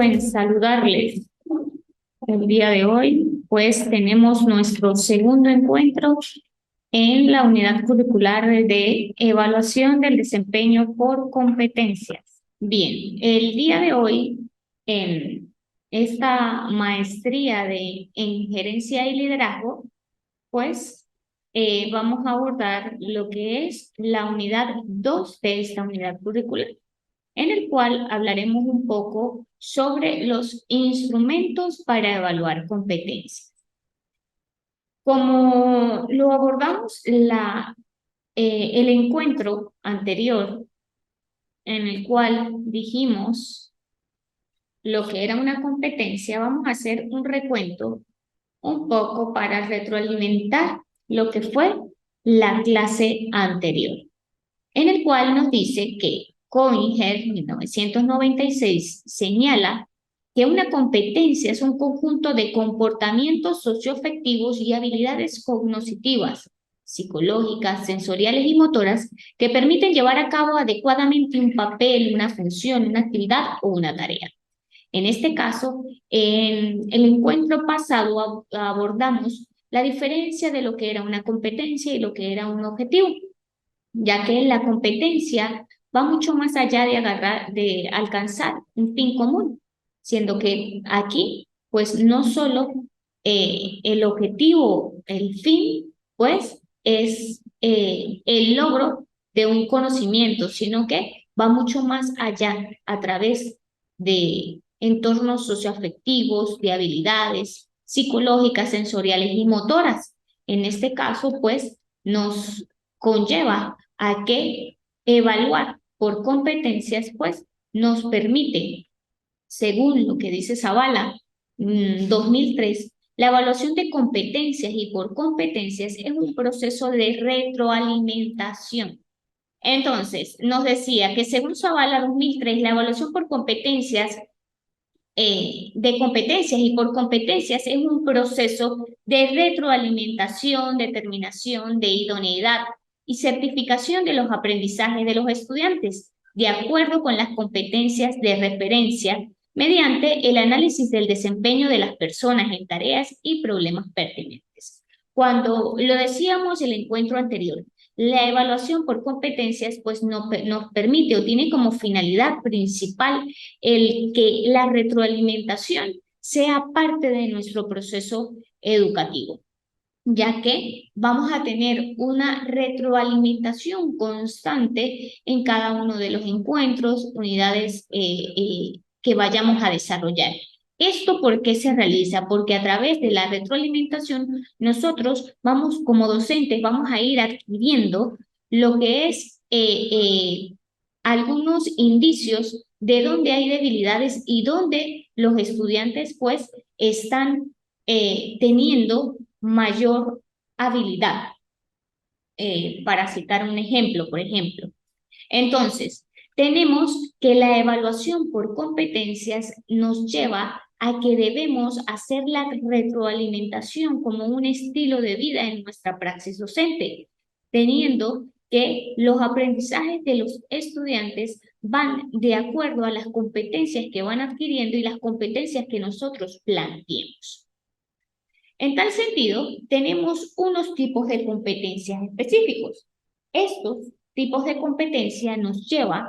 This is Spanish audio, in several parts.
gusto en saludarles. El día de hoy, pues tenemos nuestro segundo encuentro en la unidad curricular de evaluación del desempeño por competencias. Bien, el día de hoy, en esta maestría en gerencia y liderazgo, pues vamos a abordar lo que es la unidad 2 de esta unidad curricular, en el cual hablaremos un poco sobre los instrumentos para evaluar competencias. Como lo abordamos el encuentro anterior, en el cual dijimos lo que era una competencia, vamos a hacer un recuento un poco para retroalimentar lo que fue la clase anterior, en el cual nos dice que Coinger, 1996, señala que una competencia es un conjunto de comportamientos socioafectivos y habilidades cognitivas, psicológicas, sensoriales y motoras que permiten llevar a cabo adecuadamente un papel, una función, una actividad o una tarea. En este caso, en el encuentro pasado abordamos la diferencia de lo que era una competencia y lo que era un objetivo, ya que la competencia va mucho más allá de alcanzar un fin común, siendo que aquí, pues no solo el objetivo, el fin, pues es el logro de un conocimiento, sino que va mucho más allá a través de entornos socioafectivos, de habilidades psicológicas, sensoriales y motoras. En este caso, pues nos conlleva a que evaluar por competencias, pues nos permite, según lo que dice Zavala, 2003, la evaluación de competencias y por competencias es un proceso de retroalimentación. Entonces, nos decía que según Zavala 2003, la evaluación por competencias de competencias y por competencias es un proceso de retroalimentación, determinación de idoneidad y certificación de los aprendizajes de los estudiantes, de acuerdo con las competencias de referencia, mediante el análisis del desempeño de las personas en tareas y problemas pertinentes. Cuando lo decíamos en el encuentro anterior, la evaluación por competencias pues nos permite o tiene como finalidad principal el que la retroalimentación sea parte de nuestro proceso educativo, ya que vamos a tener una retroalimentación constante en cada uno de los encuentros, unidades que vayamos a desarrollar. ¿Esto por qué se realiza? Porque a través de la retroalimentación nosotros vamos como docentes, vamos a ir adquiriendo lo que es algunos indicios de dónde hay debilidades y dónde los estudiantes pues están teniendo mayor habilidad. Para citar un ejemplo, por ejemplo. Entonces, tenemos que la evaluación por competencias nos lleva a que debemos hacer la retroalimentación como un estilo de vida en nuestra praxis docente, teniendo que los aprendizajes de los estudiantes van de acuerdo a las competencias que van adquiriendo y las competencias que nosotros planteemos. En tal sentido, tenemos unos tipos de competencias específicos. Estos tipos de competencia nos llevan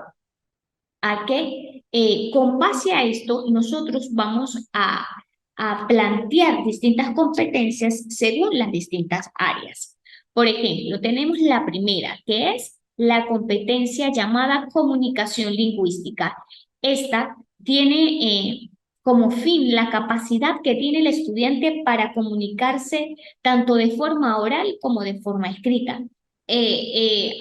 a que con base a esto nosotros vamos a plantear distintas competencias según las distintas áreas. Por ejemplo, tenemos la primera, que es la competencia llamada comunicación lingüística. Esta tiene como fin la capacidad que tiene el estudiante para comunicarse tanto de forma oral como de forma escrita.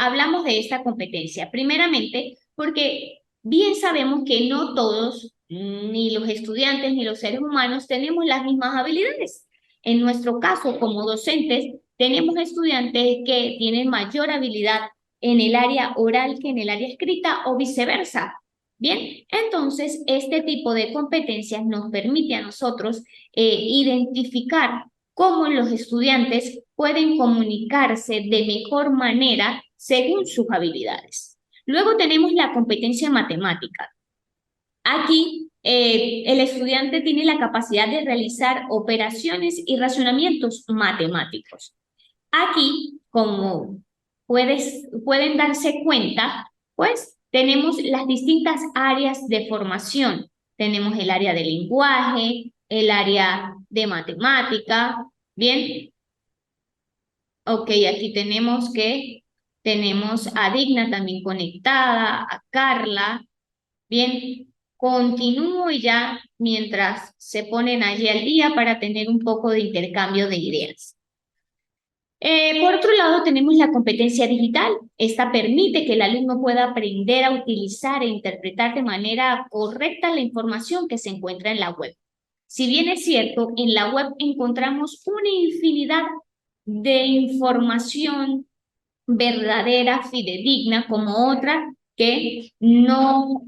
Hablamos de esta competencia, primeramente porque bien sabemos que no todos, ni los estudiantes ni los seres humanos, tenemos las mismas habilidades. En nuestro caso, como docentes, tenemos estudiantes que tienen mayor habilidad en el área oral que en el área escrita o viceversa. Bien, entonces este tipo de competencias nos permite a nosotros identificar cómo los estudiantes pueden comunicarse de mejor manera según sus habilidades. Luego tenemos la competencia matemática. Aquí el estudiante tiene la capacidad de realizar operaciones y razonamientos matemáticos. Aquí, como pueden darse cuenta, pues tenemos las distintas áreas de formación. Tenemos el área de lenguaje, el área de matemática, ¿bien? Ok, aquí tenemos a Digna también conectada, a Carla, bien. Continúo y ya mientras se ponen allí al día para tener un poco de intercambio de ideas. Por otro lado, tenemos la competencia digital. Esta permite que el alumno pueda aprender a utilizar e interpretar de manera correcta la información que se encuentra en la web. Si bien es cierto, en la web encontramos una infinidad de información verdadera, fidedigna, como otra que no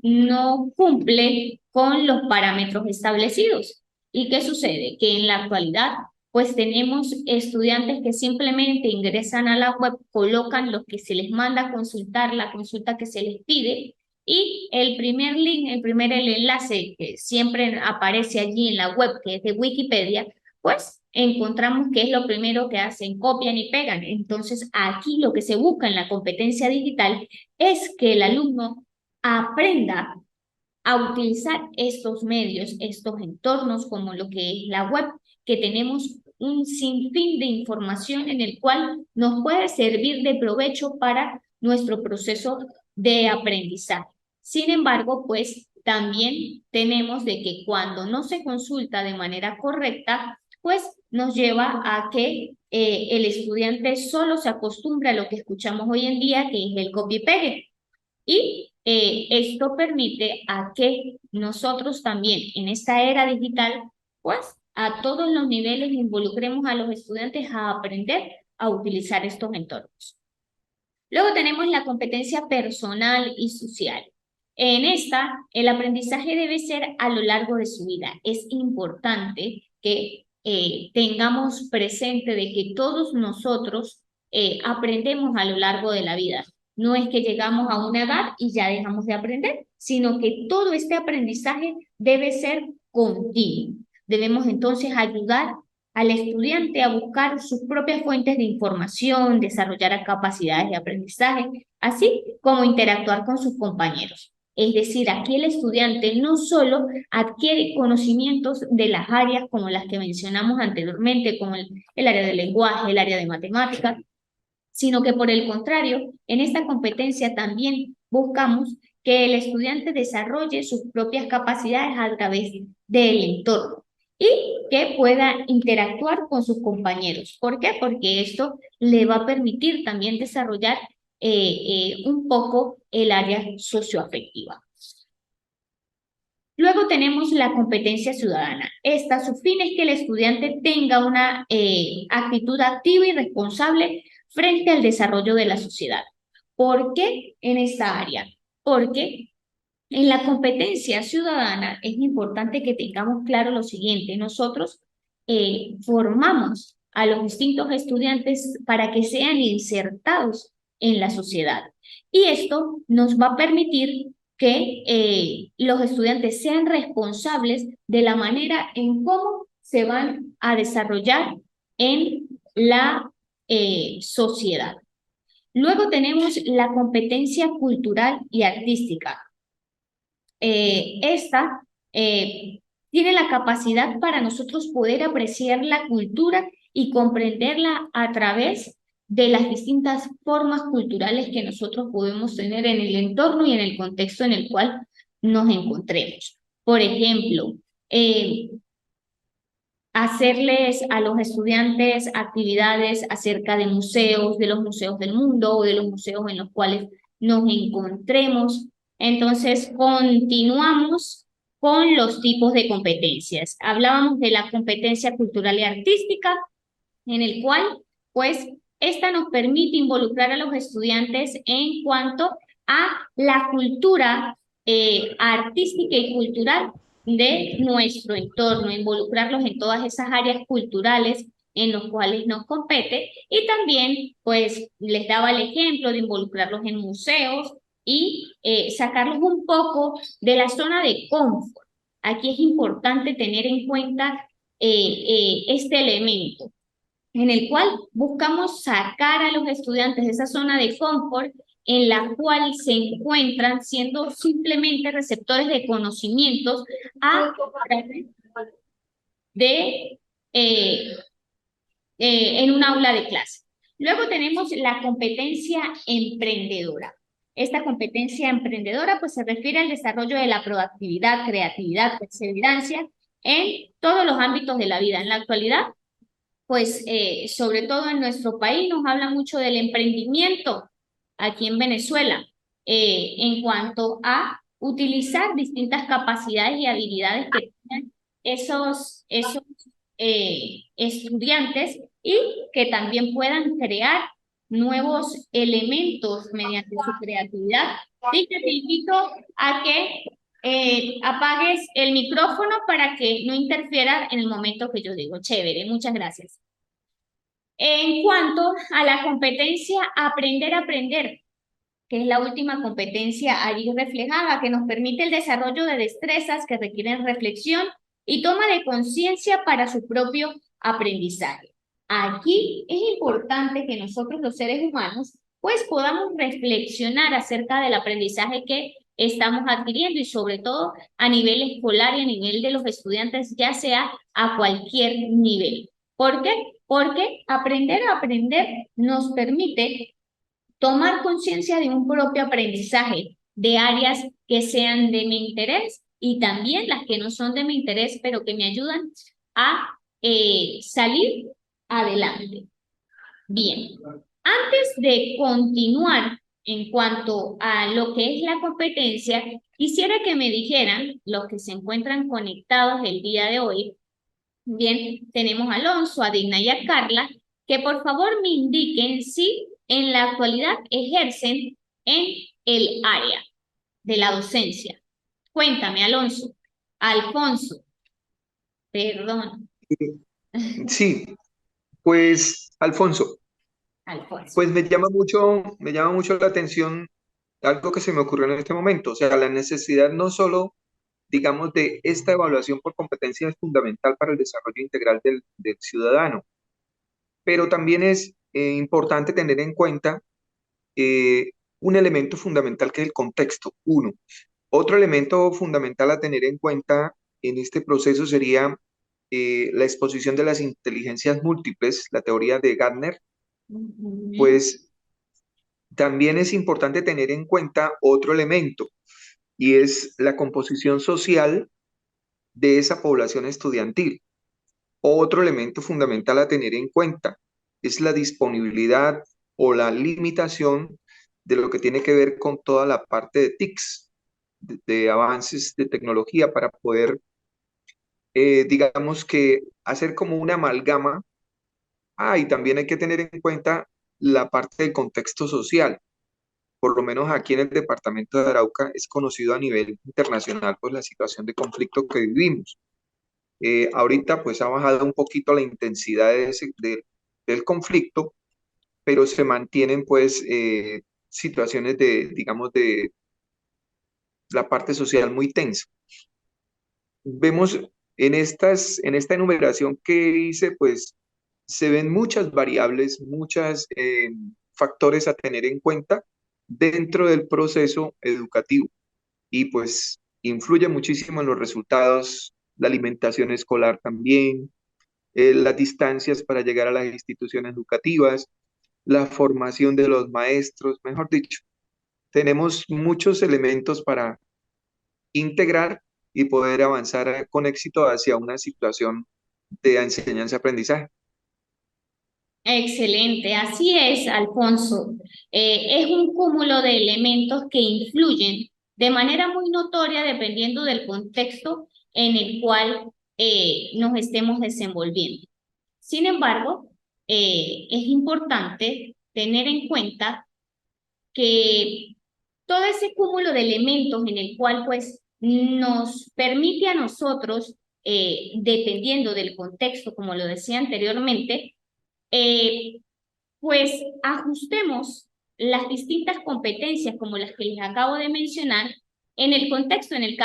cumple con los parámetros establecidos. ¿Y qué sucede? Que en la actualidad, pues tenemos estudiantes que simplemente ingresan a la web, colocan lo que se les manda a consultar, la consulta que se les pide, y el primer link, el enlace que siempre aparece allí en la web, que es de Wikipedia, pues encontramos que es lo primero que hacen, copian y pegan. Entonces, aquí lo que se busca en la competencia digital es que el alumno aprenda a utilizar estos medios, estos entornos como lo que es la web, que tenemos un sinfín de información en el cual nos puede servir de provecho para nuestro proceso de aprendizaje. Sin embargo, pues también tenemos de que cuando no se consulta de manera correcta, pues nos lleva a que el estudiante solo se acostumbre a lo que escuchamos hoy en día, que es el copy-pegue. Y esto permite a que nosotros también en esta era digital, pues a todos los niveles involucremos a los estudiantes a aprender a utilizar estos entornos. Luego tenemos la competencia personal y social. En esta, el aprendizaje debe ser a lo largo de su vida. Es importante que tengamos presente de que todos nosotros aprendemos a lo largo de la vida. No es que llegamos a una edad y ya dejamos de aprender, sino que todo este aprendizaje debe ser continuo. Debemos entonces ayudar al estudiante a buscar sus propias fuentes de información, desarrollar capacidades de aprendizaje, así como interactuar con sus compañeros. Es decir, aquí el estudiante no solo adquiere conocimientos de las áreas como las que mencionamos anteriormente, como el área del lenguaje, el área de matemáticas, sino que por el contrario, en esta competencia también buscamos que el estudiante desarrolle sus propias capacidades a través del entorno y que pueda interactuar con sus compañeros. ¿Por qué? Porque esto le va a permitir también desarrollar un poco el área socioafectiva. Luego tenemos la competencia ciudadana. Esta, su fin es que el estudiante tenga una actitud activa y responsable frente al desarrollo de la sociedad. ¿Por qué en esta área? Porque en la competencia ciudadana es importante que tengamos claro lo siguiente. Nosotros formamos a los distintos estudiantes para que sean insertados en la sociedad. Y esto nos va a permitir que los estudiantes sean responsables de la manera en cómo se van a desarrollar en la sociedad. Luego tenemos la competencia cultural y artística. Esta tiene la capacidad para nosotros poder apreciar la cultura y comprenderla a través de las distintas formas culturales que nosotros podemos tener en el entorno y en el contexto en el cual nos encontremos. Por ejemplo, hacerles a los estudiantes actividades acerca de museos, de los museos del mundo o de los museos en los cuales nos encontremos. Entonces, continuamos con los tipos de competencias. Hablábamos de la competencia cultural y artística, en el cual, pues, esta nos permite involucrar a los estudiantes en cuanto a la cultura artística y cultural de nuestro entorno, involucrarlos en todas esas áreas culturales en los cuales nos compete y también, pues, les daba el ejemplo de involucrarlos en museos y sacarlos un poco de la zona de confort. Aquí es importante tener en cuenta este elemento en el cual buscamos sacar a los estudiantes de esa zona de confort en la cual se encuentran siendo simplemente receptores de conocimientos a través de en un aula de clase. Luego tenemos la competencia emprendedora. Esta competencia emprendedora pues se refiere al desarrollo de la proactividad, creatividad, perseverancia en todos los ámbitos de la vida. En la actualidad, pues sobre todo en nuestro país nos habla mucho del emprendimiento aquí en Venezuela en cuanto a utilizar distintas capacidades y habilidades que tienen esos estudiantes y que también puedan crear nuevos elementos mediante su creatividad. Y te invito a que apagues el micrófono para que no interfiera en el momento que yo digo. Chévere, muchas gracias. En cuanto a la competencia aprender a aprender, que es la última competencia allí reflejada, que nos permite el desarrollo de destrezas que requieren reflexión y toma de conciencia para su propio aprendizaje. Aquí es importante que nosotros los seres humanos pues podamos reflexionar acerca del aprendizaje que estamos adquiriendo y sobre todo a nivel escolar y a nivel de los estudiantes, ya sea a cualquier nivel. ¿Por qué? Porque aprender a aprender nos permite tomar conciencia de un propio aprendizaje, de áreas que sean de mi interés y también las que no son de mi interés, pero que me ayudan a salir adelante. Bien, antes de continuar en cuanto a lo que es la competencia, quisiera que me dijeran, los que se encuentran conectados el día de hoy, bien, tenemos a Alonso, a Digna y a Carla, que por favor me indiquen si en la actualidad ejercen en el área de la docencia. Cuéntame, Alonso. Alfonso, perdón. Sí, pues Alfonso, Alfonso. pues me llama mucho la atención algo que se me ocurrió en este momento. O sea, la necesidad no solo, digamos, de esta evaluación por competencia es fundamental para el desarrollo integral del ciudadano, pero también es importante tener en cuenta eh, un elemento fundamental que es el contexto, uno. Otro elemento fundamental a tener en cuenta en este proceso sería la exposición de las inteligencias múltiples, la teoría de Gardner. Pues también es importante tener en cuenta otro elemento y es la composición social de esa población estudiantil. Otro elemento fundamental a tener en cuenta es la disponibilidad o la limitación de lo que tiene que ver con toda la parte de TICs, de avances de tecnología para poder, digamos que, hacer como una amalgama. Y también hay que tener en cuenta la parte del contexto social. Por lo menos aquí en el departamento de Arauca es conocido a nivel internacional pues la situación de conflicto que vivimos. Ahorita pues ha bajado un poquito la intensidad del conflicto, pero se mantienen pues situaciones de, digamos, de la parte social muy tensa. Vemos en esta enumeración que hice, pues se ven muchas variables, muchos factores a tener en cuenta dentro del proceso educativo y pues influye muchísimo en los resultados, la alimentación escolar también, las distancias para llegar a las instituciones educativas, la formación de los maestros, mejor dicho, tenemos muchos elementos para integrar y poder avanzar con éxito hacia una situación de enseñanza-aprendizaje. Excelente, así es, Alfonso. Es un cúmulo de elementos que influyen de manera muy notoria dependiendo del contexto en el cual nos estemos desenvolviendo. Sin embargo, es importante tener en cuenta que todo ese cúmulo de elementos en el cual pues nos permite a nosotros, dependiendo del contexto, como lo decía anteriormente, pues ajustemos las distintas competencias como las que les acabo de mencionar en el contexto en el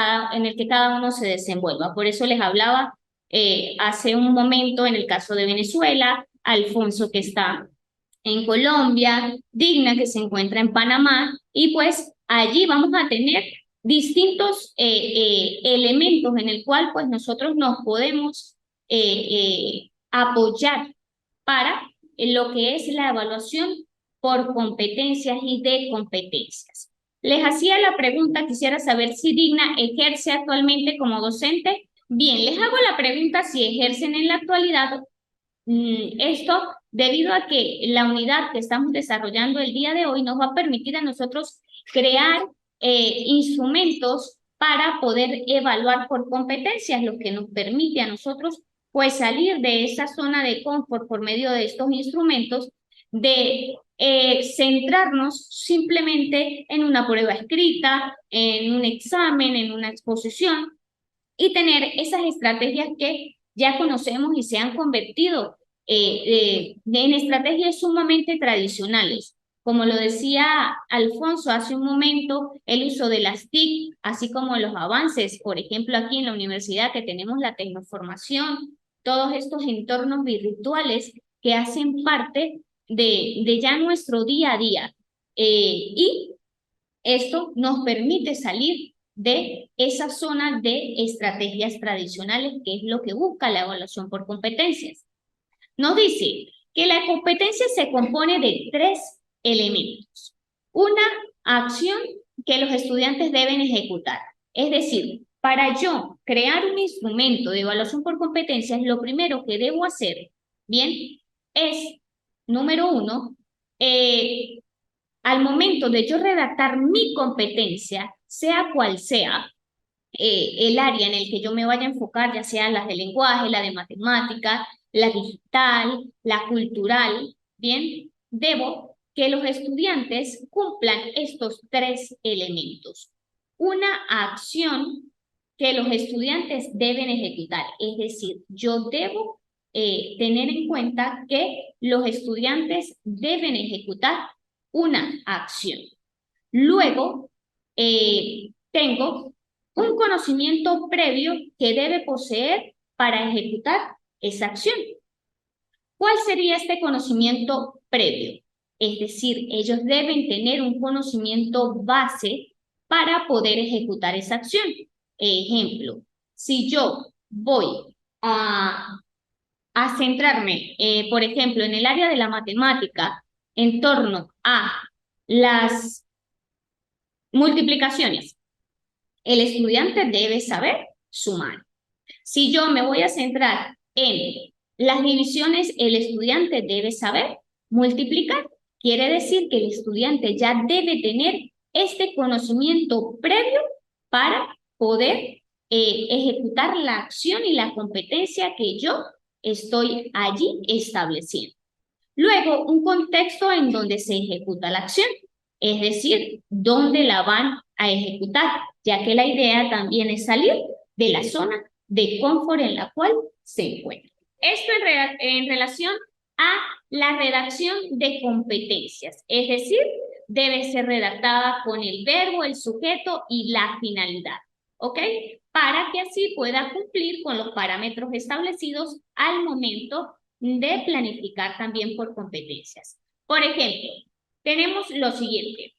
que cada uno se desenvuelva. Por eso les hablaba hace un momento en el caso de Venezuela, Alfonso que está en Colombia, Digna que se encuentra en Panamá, y pues allí vamos a tener distintos elementos en el cual pues nosotros nos podemos apoyar para lo que es la evaluación por competencias y de competencias. Les hacía la pregunta, quisiera saber si Digna ejerce actualmente como docente. Bien, les hago la pregunta si ejercen en la actualidad. Esto debido a que la unidad que estamos desarrollando el día de hoy nos va a permitir a nosotros crear instrumentos para poder evaluar por competencias, lo que nos permite a nosotros pues salir de esa zona de confort por medio de estos instrumentos, de centrarnos simplemente en una prueba escrita, en un examen, en una exposición, y tener esas estrategias que ya conocemos y se han convertido en estrategias sumamente tradicionales. Como lo decía Alfonso hace un momento, el uso de las TIC, así como los avances, por ejemplo, aquí en la universidad que tenemos la tecnoformación, todos estos entornos virtuales que hacen parte de ya nuestro día a día. Y esto nos permite salir de esa zona de estrategias tradicionales, que es lo que busca la evaluación por competencias. Nos dice que la competencia se compone de 3 elementos. Una acción que los estudiantes deben ejecutar. Es decir, para yo crear un instrumento de evaluación por competencias, lo primero que debo hacer, bien, es, número 1, al momento de yo redactar mi competencia, sea cual sea el área en el que yo me vaya a enfocar, ya sea las de lenguaje, la de matemática, la digital, la cultural, bien, debo que los estudiantes cumplan estos 3 elementos. Una acción que los estudiantes deben ejecutar, es decir, yo debo tener en cuenta que los estudiantes deben ejecutar una acción. Luego, tengo un conocimiento previo que debe poseer para ejecutar esa acción. ¿Cuál sería este conocimiento previo? Es decir, ellos deben tener un conocimiento base para poder ejecutar esa acción. Ejemplo, si yo voy a centrarme, por ejemplo, en el área de la matemática, en torno a las multiplicaciones, el estudiante debe saber sumar. Si yo me voy a centrar en las divisiones, el estudiante debe saber multiplicar. Quiere decir que el estudiante ya debe tener este conocimiento previo para poder ejecutar la acción y la competencia que yo estoy allí estableciendo. Luego, un contexto en donde se ejecuta la acción, es decir, dónde la van a ejecutar, ya que la idea también es salir de la zona de confort en la cual se encuentra. Esto en relación a la redacción de competencias, es decir, debe ser redactada con el verbo, el sujeto y la finalidad, ¿ok? Para que así pueda cumplir con los parámetros establecidos al momento de planificar también por competencias. Por ejemplo, tenemos lo siguiente.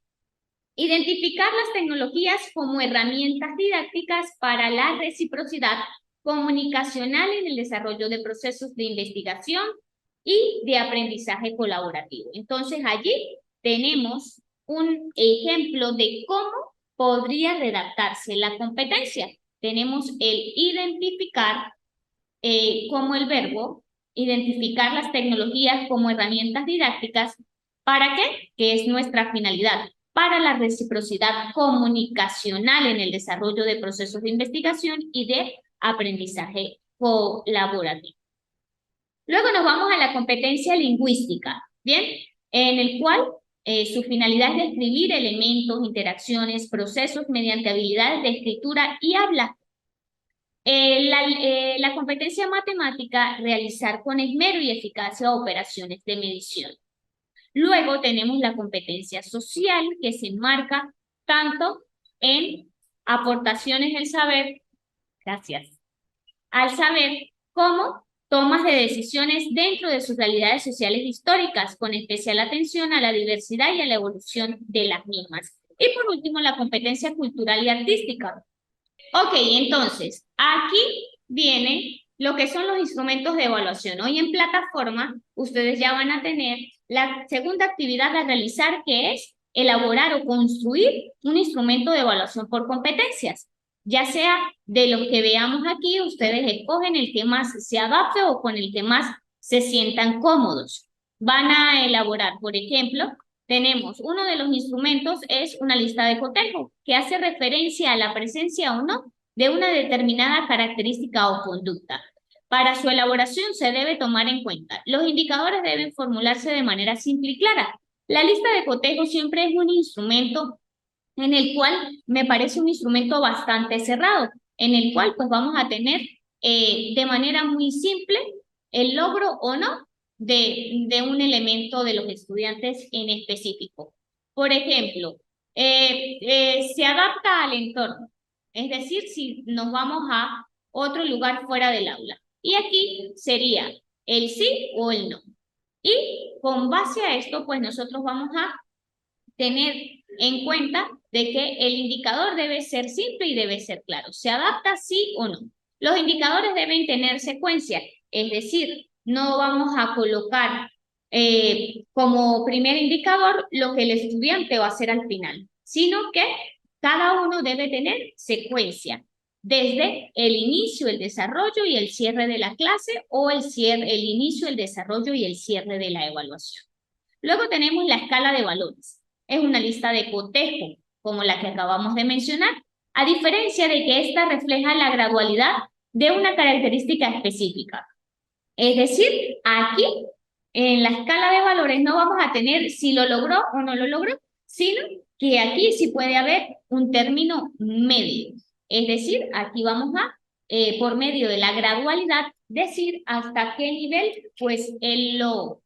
Identificar las tecnologías como herramientas didácticas para la reciprocidad comunicacional en el desarrollo de procesos de investigación y de aprendizaje colaborativo. Entonces, allí tenemos un ejemplo de cómo podría redactarse la competencia. Tenemos el identificar como el verbo, identificar las tecnologías como herramientas didácticas. ¿Para qué? Que es nuestra finalidad. Para la reciprocidad comunicacional en el desarrollo de procesos de investigación y de aprendizaje colaborativo. Luego nos vamos a la competencia lingüística, ¿bien? En el cual su finalidad es describir elementos, interacciones, procesos mediante habilidades de escritura y habla. La competencia matemática, realizar con esmero y eficacia operaciones de medición. Luego tenemos la competencia social, que se enmarca tanto en aportaciones del saber, gracias, al saber como tomas de decisiones dentro de sus realidades sociales históricas, con especial atención a la diversidad y a la evolución de las mismas. Y por último, la competencia cultural y artística. Ok, entonces, aquí viene lo que son los instrumentos de evaluación. Hoy en plataforma, ustedes ya van a tener la segunda actividad a realizar, que es elaborar o construir un instrumento de evaluación por competencias. Ya sea de los que veamos aquí, ustedes escogen el que más se adapte o con el que más se sientan cómodos. Van a elaborar, por ejemplo, tenemos uno de los instrumentos es una lista de cotejo, que hace referencia a la presencia o no de una determinada característica o conducta. Para su elaboración se debe tomar en cuenta. Los indicadores deben formularse de manera simple y clara. La lista de cotejo siempre es un instrumento en el cual me parece un instrumento bastante cerrado, en el cual pues vamos a tener de manera muy simple el logro o no de un elemento de los estudiantes en específico. Por ejemplo, se adapta al entorno, es decir, si nos vamos a otro lugar fuera del aula. Y aquí sería el sí o el no. Y con base a esto, pues nosotros vamos a tener en cuenta de que el indicador debe ser simple y debe ser claro. ¿Se adapta sí o no? Los indicadores deben tener secuencia, es decir, no vamos a colocar como primer indicador lo que el estudiante va a hacer al final, sino que cada uno debe tener secuencia, desde el inicio, el desarrollo y el cierre de la clase, o el inicio, el desarrollo y el cierre de la evaluación. Luego tenemos la escala de valores. Es una lista de cotejo, como la que acabamos de mencionar, a diferencia de que esta refleja la gradualidad de una característica específica. Es decir, aquí en la escala de valores no vamos a tener si lo logró o no lo logró, sino que aquí sí puede haber un término medio. Es decir, aquí vamos a, por medio de la gradualidad, decir hasta qué nivel pues el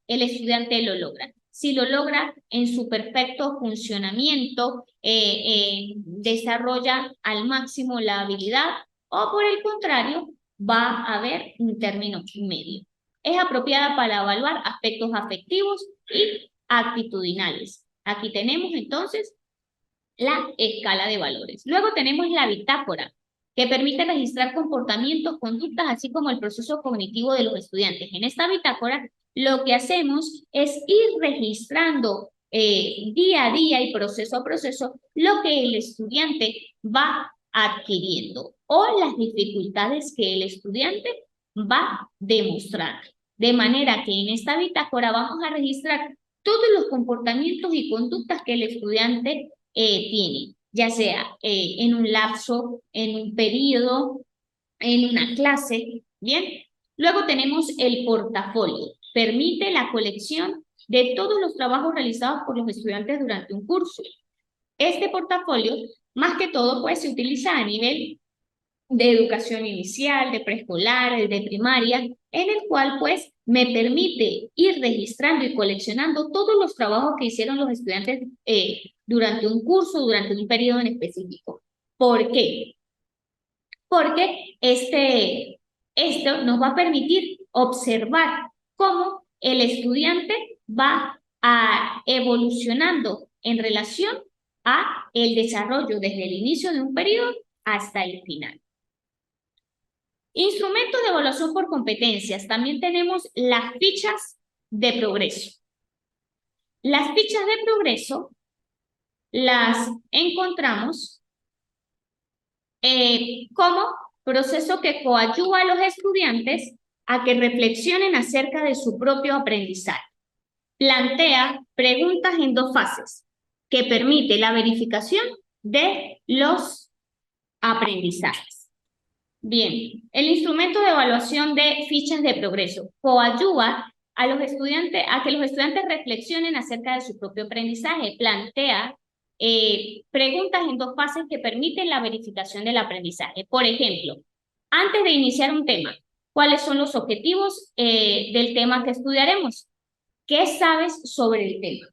estudiante lo logra. Si lo logra en su perfecto funcionamiento, desarrolla al máximo la habilidad, o por el contrario, va a haber un término medio. Es apropiada para evaluar aspectos afectivos y actitudinales. Aquí tenemos entonces la escala de valores. Luego tenemos la bitácora, que permite registrar comportamientos, conductas, así como el proceso cognitivo de los estudiantes. En esta bitácora, lo que hacemos es ir registrando día a día y proceso a proceso lo que el estudiante va adquiriendo o las dificultades que el estudiante va demostrando. De manera que en esta bitácora vamos a registrar todos los comportamientos y conductas que el estudiante tiene, ya sea en un lapso, en un periodo, en una clase, ¿bien? Luego tenemos el portafolio. Permite la colección de todos los trabajos realizados por los estudiantes durante un curso. Este portafolio, más que todo, pues se utiliza a nivel de educación inicial, de preescolar, de primaria, en el cual pues me permite ir registrando y coleccionando todos los trabajos que hicieron los estudiantes durante un curso, durante un periodo en específico. ¿Por qué? Porque esto nos va a permitir observar cómo el estudiante va evolucionando en relación a el desarrollo desde el inicio de un periodo hasta el final. Instrumentos de evaluación por competencias. También tenemos las fichas de progreso. Las fichas de progreso las encontramos como proceso que coadyuva a los estudiantes a que reflexionen acerca de su propio aprendizaje. Plantea preguntas en dos fases, que permite la verificación de los aprendizajes. Bien, el instrumento de evaluación de fichas de progreso coadyuva a los estudiantes, a que los estudiantes reflexionen acerca de su propio aprendizaje. Plantea preguntas en dos fases que permiten la verificación del aprendizaje. Por ejemplo, antes de iniciar un tema, ¿cuáles son los objetivos del tema que estudiaremos? ¿Qué sabes sobre el tema?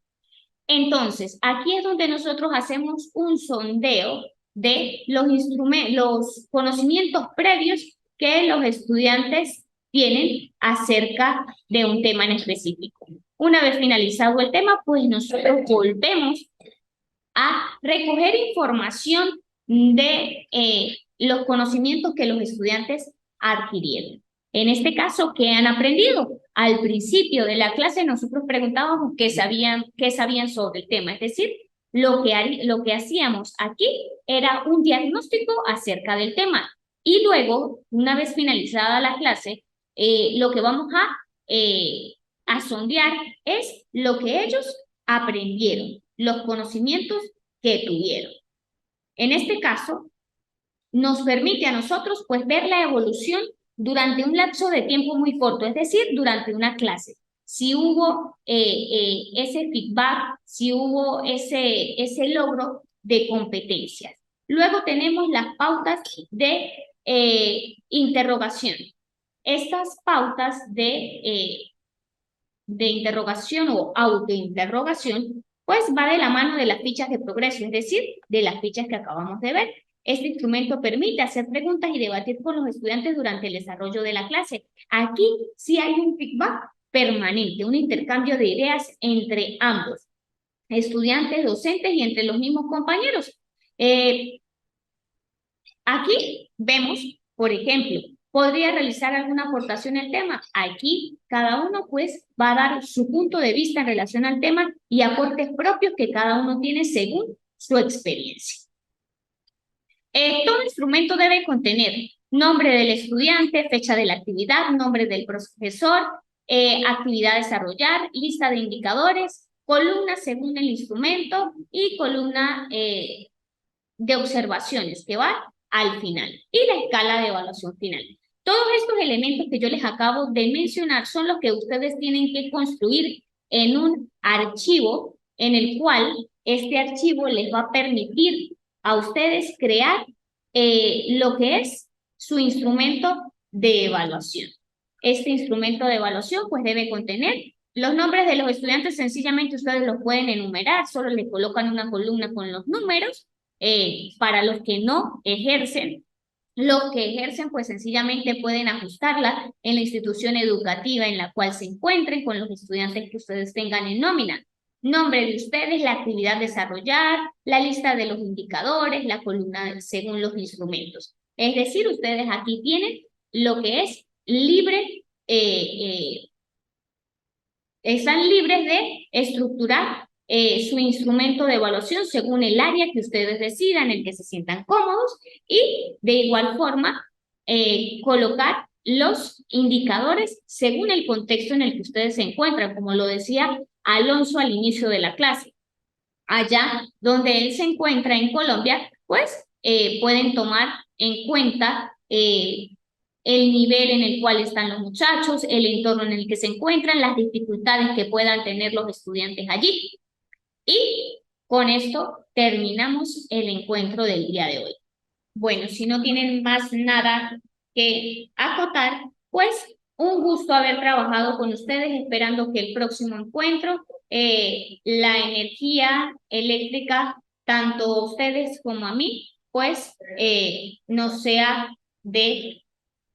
Entonces, aquí es donde nosotros hacemos un sondeo de los conocimientos previos que los estudiantes tienen acerca de un tema en específico. Una vez finalizado el tema, pues nosotros volvemos a recoger información de los conocimientos que los estudiantes adquirieron. En este caso, ¿qué han aprendido? Al principio de la clase nosotros preguntábamos qué sabían sobre el tema, es decir, lo que hacíamos aquí era un diagnóstico acerca del tema. Y luego, una vez finalizada la clase, lo que vamos a sondear es lo que ellos aprendieron, los conocimientos que tuvieron. En este caso, nos permite a nosotros pues ver la evolución durante un lapso de tiempo muy corto, es decir, durante una clase. Si hubo ese feedback, si hubo ese logro de competencias. Luego tenemos las pautas de interrogación. Estas pautas de interrogación o autointerrogación, pues va de la mano de las fichas de progreso, es decir, de las fichas que acabamos de ver. Este instrumento permite hacer preguntas y debatir con los estudiantes durante el desarrollo de la clase. Aquí sí hay un feedback permanente, un intercambio de ideas entre ambos, estudiantes, docentes y entre los mismos compañeros. Aquí vemos, por ejemplo, ¿podría realizar alguna aportación al tema? Aquí cada uno pues va a dar su punto de vista en relación al tema y aportes propios que cada uno tiene según su experiencia. Todo instrumento debe contener nombre del estudiante, fecha de la actividad, nombre del profesor, actividad a desarrollar, lista de indicadores, columna según el instrumento y columna de observaciones que va al final y la escala de evaluación final. Todos estos elementos que yo les acabo de mencionar son los que ustedes tienen que construir en un archivo en el cual este archivo les va a permitir a ustedes crear lo que es su instrumento de evaluación. Este instrumento de evaluación pues debe contener los nombres de los estudiantes, sencillamente ustedes los pueden enumerar, solo le colocan una columna con los números. Para los que no ejercen, los que ejercen pues sencillamente pueden ajustarla en la institución educativa en la cual se encuentren con los estudiantes que ustedes tengan en nómina. Nombre de ustedes, la actividad a desarrollar, la lista de los indicadores, la columna según los instrumentos. Es decir, ustedes aquí tienen lo que es libre, están libres de estructurar su instrumento de evaluación según el área que ustedes decidan, en el que se sientan cómodos, y de igual forma colocar los indicadores según el contexto en el que ustedes se encuentran, como lo decía Alonso al inicio de la clase. Allá donde él se encuentra en Colombia, pues pueden tomar en cuenta el nivel en el cual están los muchachos, el entorno en el que se encuentran, las dificultades que puedan tener los estudiantes allí. Y con esto terminamos el encuentro del día de hoy. Bueno, si no tienen más nada que acotar, pues un gusto haber trabajado con ustedes, esperando que el próximo encuentro, la energía eléctrica, tanto a ustedes como a mí, pues nos sea de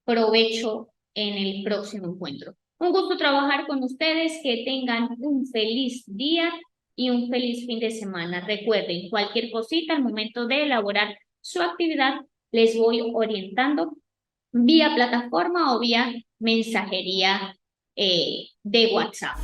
provecho en el próximo encuentro. Un gusto trabajar con ustedes, que tengan un feliz día y un feliz fin de semana. Recuerden, cualquier cosita al momento de elaborar su actividad, les voy orientando vía plataforma o vía mensajería de WhatsApp.